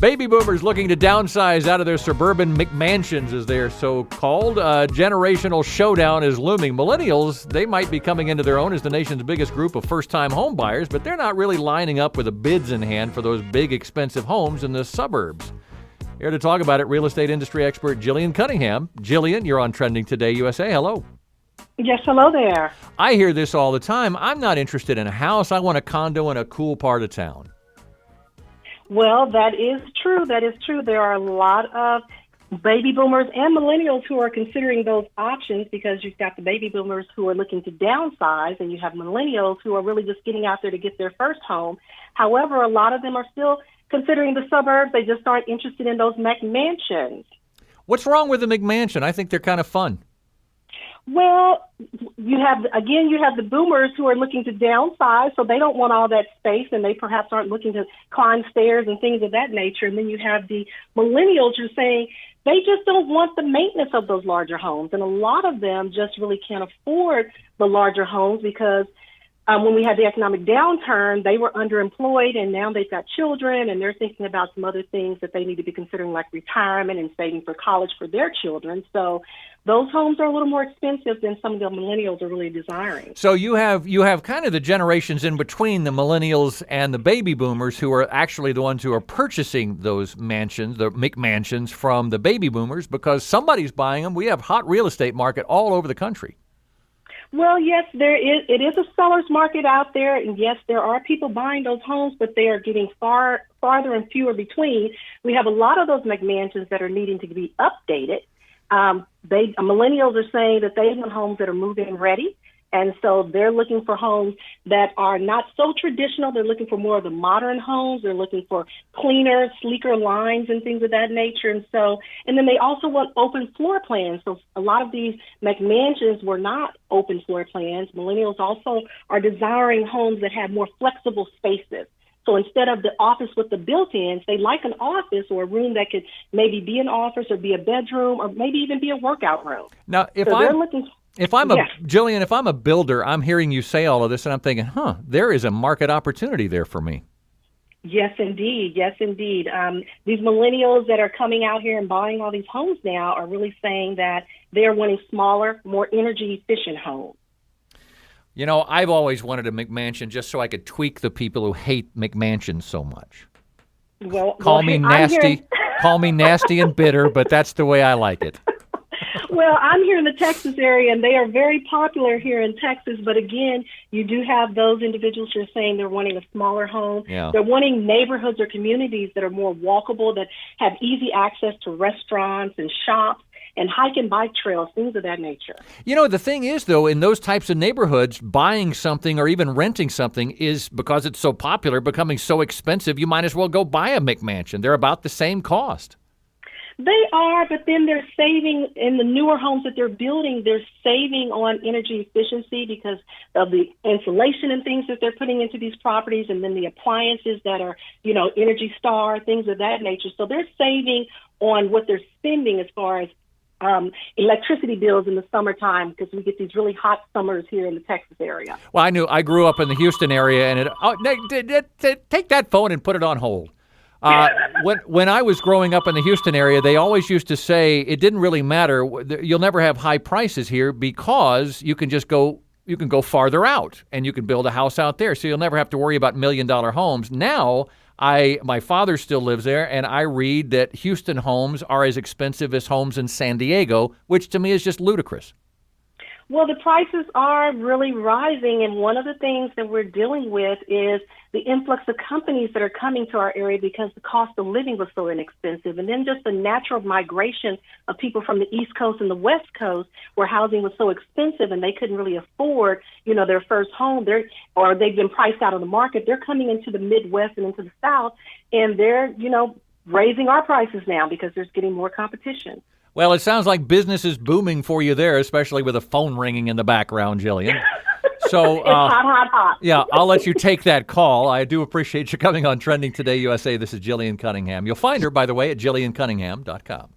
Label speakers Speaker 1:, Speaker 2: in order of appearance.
Speaker 1: Baby boomers looking to downsize out of their suburban McMansions, as they are so called. A generational showdown is looming. Millennials, they might be coming into their own as the nation's biggest group of first-time home buyers, but they're not really lining up with the bids in hand for those big, expensive homes in the suburbs. Here to talk about it, real estate industry expert Gillian Cunningham. Gillian, you're on Trending Today USA. Hello.
Speaker 2: Yes, hello there.
Speaker 1: I hear this all the time. I'm not interested in a house. I want a condo in a cool part of town.
Speaker 2: Well, that is true. That is true. There are a lot of baby boomers and millennials who are considering those options because you've got the baby boomers who are looking to downsize and you have millennials who are really just getting out there to get their first home. However, a lot of them are still considering the suburbs. They just aren't interested in those McMansions.
Speaker 1: What's wrong with the McMansion? I think they're kind of fun.
Speaker 2: Well, you have the boomers who are looking to downsize, so they don't want all that space, and they perhaps aren't looking to climb stairs and things of that nature. And then you have the millennials who are saying they just don't want the maintenance of those larger homes. And a lot of them just really can't afford the larger homes because when we had the economic downturn, they were underemployed, and now they've got children, and they're thinking about some other things that they need to be considering, like retirement and saving for college for their children. So those homes are a little more expensive than some of the millennials are really desiring.
Speaker 1: So you have kind of the generations in between the millennials and the baby boomers who are actually the ones who are purchasing those mansions, the McMansions, from the baby boomers because somebody's buying them. We have hot real estate market all over the country.
Speaker 2: Well, yes, there is. It is a seller's market out there, and yes, there are people buying those homes, but they are getting farther and fewer between. We have a lot of those McMansions that are needing to be updated. Millennials are saying that they want homes that are move-in ready, and so they're looking for homes that are not so traditional. They're looking for more of the modern homes. They're looking for cleaner, sleeker lines and things of that nature. And then they also want open floor plans. So a lot of these McMansions were not open floor plans. Millennials also are desiring homes that have more flexible spaces. So instead of the office with the built-ins, they like an office or a room that could maybe be an office or be a bedroom or maybe even be a workout room.
Speaker 1: Now, Gillian, if I'm a builder, I'm hearing you say all of this and I'm thinking, there is a market opportunity there for me.
Speaker 2: Yes, indeed. Yes, indeed. These millennials that are coming out here and buying all these homes now are really saying that they're wanting smaller, more energy-efficient homes.
Speaker 1: You know, I've always wanted a McMansion just so I could tweak the people who hate McMansions so much. Call me nasty and bitter, but that's the way I like it.
Speaker 2: Well, I'm here in the Texas area, and they are very popular here in Texas. But again, you do have those individuals who are saying they're wanting a smaller home.
Speaker 1: Yeah.
Speaker 2: They're wanting neighborhoods or communities that are more walkable, that have easy access to restaurants and shops and hike and bike trails, things of that nature.
Speaker 1: You know, the thing is, though, in those types of neighborhoods, buying something or even renting something is, because it's so popular, becoming so expensive, you might as well go buy a McMansion. They're about the same cost.
Speaker 2: They are, but then they're saving in the newer homes that they're building. They're saving on energy efficiency because of the insulation and things that they're putting into these properties, and then the appliances that are, Energy Star, things of that nature. So they're saving on what they're spending as far as electricity bills in the summertime because we get these really hot summers here in the Texas area.
Speaker 1: Well, I grew up in the Houston area, and take that phone and put it on hold. When I was growing up in the Houston area, they always used to say it didn't really matter. You'll never have high prices here because you can go farther out and you can build a house out there. So you'll never have to worry about $1 million homes. Now, my father still lives there, and I read that Houston homes are as expensive as homes in San Diego, which to me is just ludicrous.
Speaker 2: Well, the prices are really rising, and one of the things that we're dealing with is the influx of companies that are coming to our area because the cost of living was so inexpensive, and then just the natural migration of people from the East Coast and the West Coast where housing was so expensive and they couldn't really afford, their first home, or they've been priced out of the market. They're coming into the Midwest and into the South, and they're, raising our prices now because there's getting more competition.
Speaker 1: Well, it sounds like business is booming for you there, especially with a phone ringing in the background, Gillian. So,
Speaker 2: it's hot.
Speaker 1: Yeah, I'll let you take that call. I do appreciate you coming on Trending Today USA. This is Gillian Cunningham. You'll find her, by the way, at GillianCunningham.com.